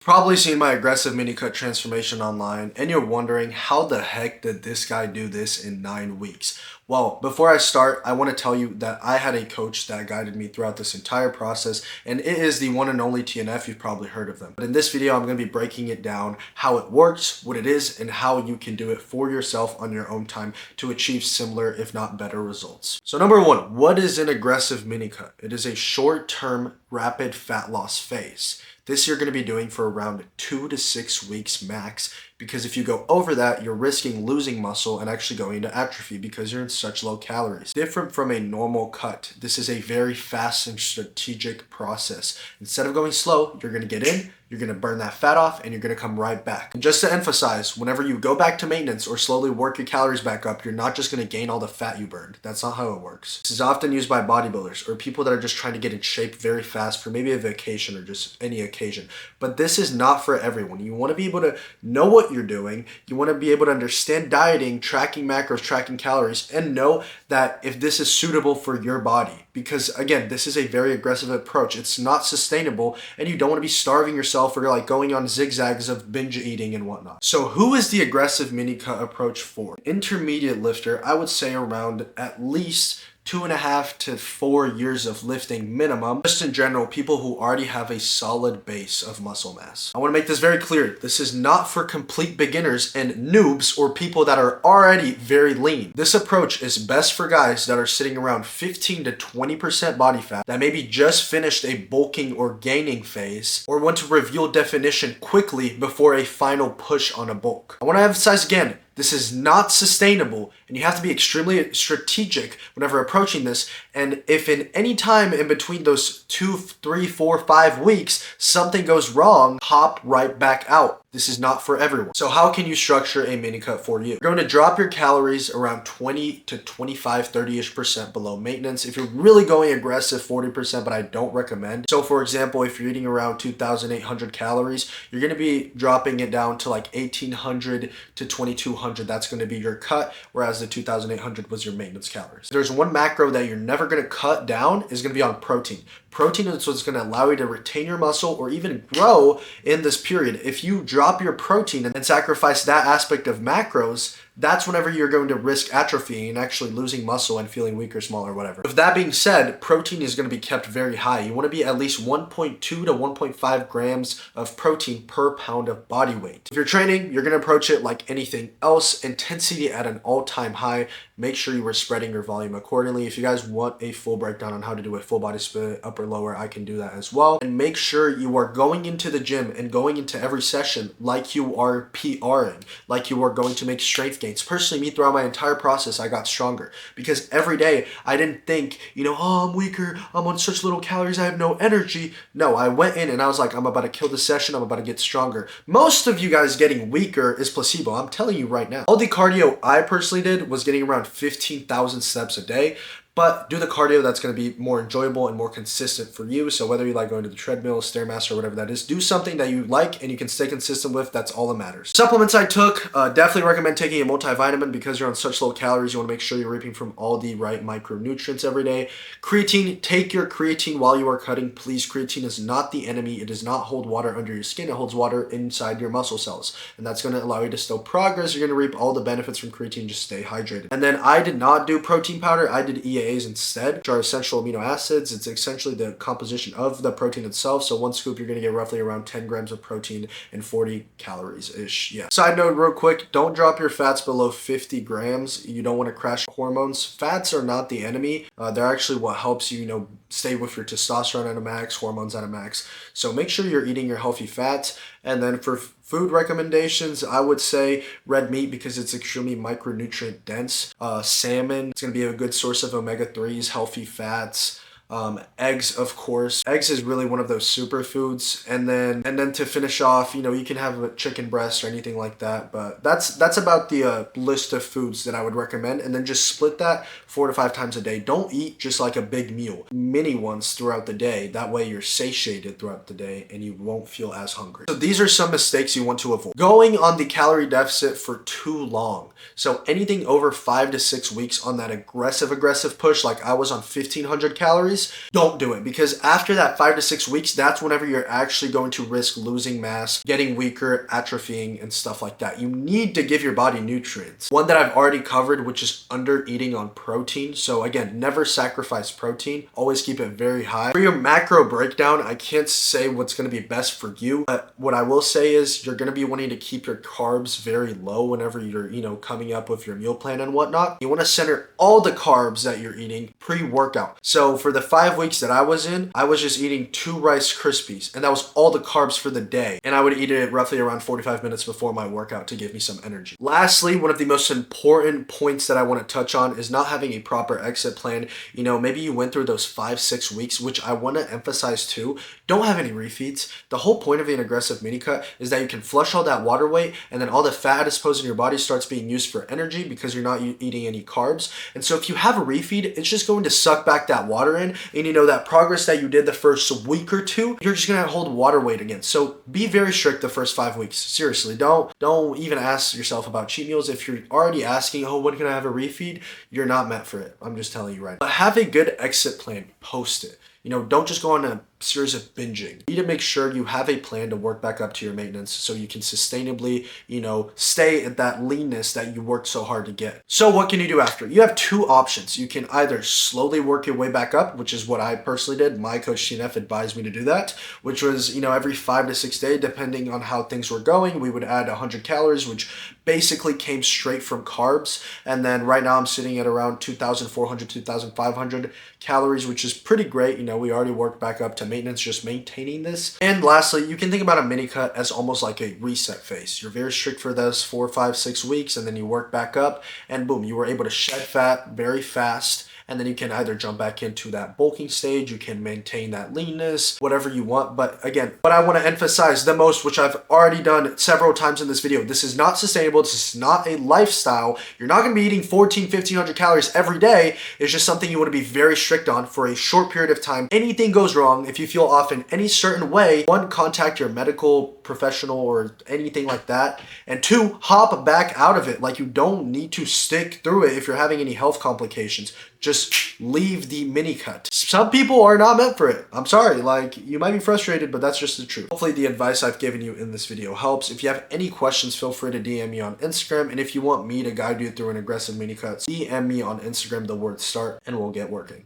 Probably seen my aggressive mini cut transformation online, and you're wondering how the heck did this guy do this in 9 weeks? Well, before I start, I want to tell you that I had a coach that guided me throughout this entire process, and it is the one and only TNF. You've probably heard of them. But in this video, I'm going to be breaking it down, how it works, what it is, and how you can do it for yourself on your own time to achieve similar, if not better, results. So number one, what is an aggressive mini cut? It is a short-term, rapid fat loss phase. This you're going to be doing for around 2 to 6 weeks max, because if you go over that, you're risking losing muscle and actually going into atrophy because you're in such low calories. Different from a normal cut, this is a very fast and strategic process. Instead of going slow, you're going to get in, you're going to burn that fat off, and you're going to come right back. And just to emphasize, whenever you go back to maintenance or slowly work your calories back up, you're not just going to gain all the fat you burned. That's not how it works. This is often used by bodybuilders or people that are just trying to get in shape very fast for maybe a vacation or just any occasion. But this is not for everyone. You want to be able to know what you're doing. You want to be able to understand dieting, tracking macros, tracking calories, and know that if this is suitable for your body. Because again, this is a very aggressive approach. It's not sustainable, and you don't want to be starving yourself or like going on zigzags of binge eating and whatnot. So who is the aggressive mini cut approach for? Intermediate lifter, I would say around at least 2.5 to 4 years of lifting minimum. Just in general, people who already have a solid base of muscle mass. I want to make this very clear. This is not for complete beginners and noobs or people that are already very lean. This approach is best for guys that are sitting around 15 to 20% body fat, that maybe just finished a bulking or gaining phase, or want to reveal definition quickly before a final push on a bulk. I want to emphasize again, this is not sustainable, and you have to be extremely strategic whenever approaching this. And if in any time in between those 2, 3, 4, 5 weeks, something goes wrong, hop right back out. This is not for everyone. So how can you structure a mini cut for you? You're going to drop your calories around 20 to 25, 30-ish% below maintenance. If you're really going aggressive, 40%, but I don't recommend. So for example, if you're eating around 2,800 calories, you're going to be dropping it down to like 1,800 to 2,200. That's going to be your cut, whereas the 2,800 was your maintenance calories. There's one macro that you're never going to cut down is going to be on protein. Protein is what's going to allow you to retain your muscle or even grow in this period. If you drop your protein and sacrifice that aspect of macros, that's whenever you're going to risk atrophy and actually losing muscle and feeling weaker, smaller, whatever. With that being said, protein is going to be kept very high. You want to be at least 1.2 to 1.5 grams of protein per pound of body weight. If you're training, you're going to approach it like anything else, intensity at an all-time high. Make sure you are spreading your volume accordingly. If you guys want a full breakdown on how to do a full body split, upper, lower, I can do that as well. And make sure you are going into the gym and going into every session like you are PRing, like you are going to make strength gains. Personally, me, throughout my entire process, I got stronger because every day I didn't think, oh, I'm weaker, I'm on such little calories, I have no energy. No, I went in and I was like, I'm about to kill the session, I'm about to get stronger. Most of you guys getting weaker is placebo. I'm telling you right now. All the cardio I personally did was getting around 15,000 steps a day. But do the cardio that's going to be more enjoyable and more consistent for you. So whether you like going to the treadmill, Stairmaster, or whatever that is, do something that you like and you can stay consistent with. That's all that matters. Supplements I took, definitely recommend taking a multivitamin because you're on such low calories. You want to make sure you're reaping from all the right micronutrients every day. Creatine, take your creatine while you are cutting. Please, creatine is not the enemy. It does not hold water under your skin. It holds water inside your muscle cells. And that's going to allow you to still progress. You're going to reap all the benefits from creatine. Just stay hydrated. And then I did not do protein powder. I did EAAs instead, which are essential amino acids. It's essentially the composition of the protein itself. So one scoop, you're going to get roughly around 10 grams of protein and 40 calories-ish. Yeah. Side note real quick, don't drop your fats below 50 grams. You don't want to crash hormones. Fats are not the enemy. They're actually what helps you, stay with your testosterone at a max, hormones at a max. So make sure you're eating your healthy fats. And then for food recommendations, I would say red meat because it's extremely micronutrient dense. Salmon, it's going to be a good source of omega-3s, healthy fats. Eggs, of course. Eggs is really one of those superfoods. And then to finish off, you can have a chicken breast or anything like that. But that's about the list of foods that I would recommend. And then just split that 4 to 5 times a day. Don't eat just like a big meal. Mini ones throughout the day. That way you're satiated throughout the day and you won't feel as hungry. So these are some mistakes you want to avoid. Going on the calorie deficit for too long. So anything over 5 to 6 weeks on that aggressive push, like I was on 1,500 calories, wise, don't do it, because after that 5 to 6 weeks, that's whenever you're actually going to risk losing mass, getting weaker, atrophying, and stuff like that. You need to give your body nutrients. One that I've already covered, which is under eating on protein. So again, never sacrifice protein. Always keep it very high. For your macro breakdown, I can't say what's going to be best for you, but what I will say is you're going to be wanting to keep your carbs very low whenever you're, coming up with your meal plan and whatnot. You want to center all the carbs that you're eating pre-workout. So for the 5 weeks that I was in, I was just eating 2 Rice Krispies, and that was all the carbs for the day. And I would eat it roughly around 45 minutes before my workout to give me some energy. Lastly, one of the most important points that I want to touch on is not having a proper exit plan. Maybe you went through those 5-6 weeks, which I want to emphasize too. Don't have any refeeds. The whole point of an aggressive mini cut is that you can flush all that water weight, and then all the fat disposed in your body starts being used for energy because you're not eating any carbs. And so if you have a refeed, it's just going to suck back that water in, and that progress that you did the first week or two, you're just going to hold water weight again. So be very strict the first 5 weeks. Seriously, don't even ask yourself about cheat meals. If you're already asking, oh, when can I have a refeed? You're not meant for it. I'm just telling you right now. But have a good exit plan. Post it. Don't just go on a series of binging. You need to make sure you have a plan to work back up to your maintenance so you can sustainably, stay at that leanness that you worked so hard to get. So what can you do after? You have 2 options. You can either slowly work your way back up, which is what I personally did. My coach TNF advised me to do that, which was, every 5 to 6 days, depending on how things were going, we would add 100 calories, which basically came straight from carbs. And then right now I'm sitting at around 2,400, 2,500 calories, which is pretty great. We already worked back up to maintenance, just maintaining this. And lastly, you can think about a mini cut as almost like a reset phase. You're very strict for those 4, 5, 6 weeks, and then you work back up, and boom, you were able to shed fat very fast. And then you can either jump back into that bulking stage, you can maintain that leanness, whatever you want. But again, what I want to emphasize the most, which I've already done several times in this video, this is not sustainable. This is not a lifestyle. You're not going to be eating 1,500 calories every day. It's just something you want to be very strict on for a short period of time. Anything goes wrong, if you feel off in any certain way, 1, contact your medical professional or anything like that. And 2, hop back out of it. Like, you don't need to stick through it if you're having any health complications. Just leave the mini cut. Some people are not meant for it. I'm sorry, you might be frustrated, but that's just the truth. Hopefully the advice I've given you in this video helps. If you have any questions, feel free to DM me on Instagram. And if you want me to guide you through an aggressive mini cut, DM me on Instagram the word start, and we'll get working.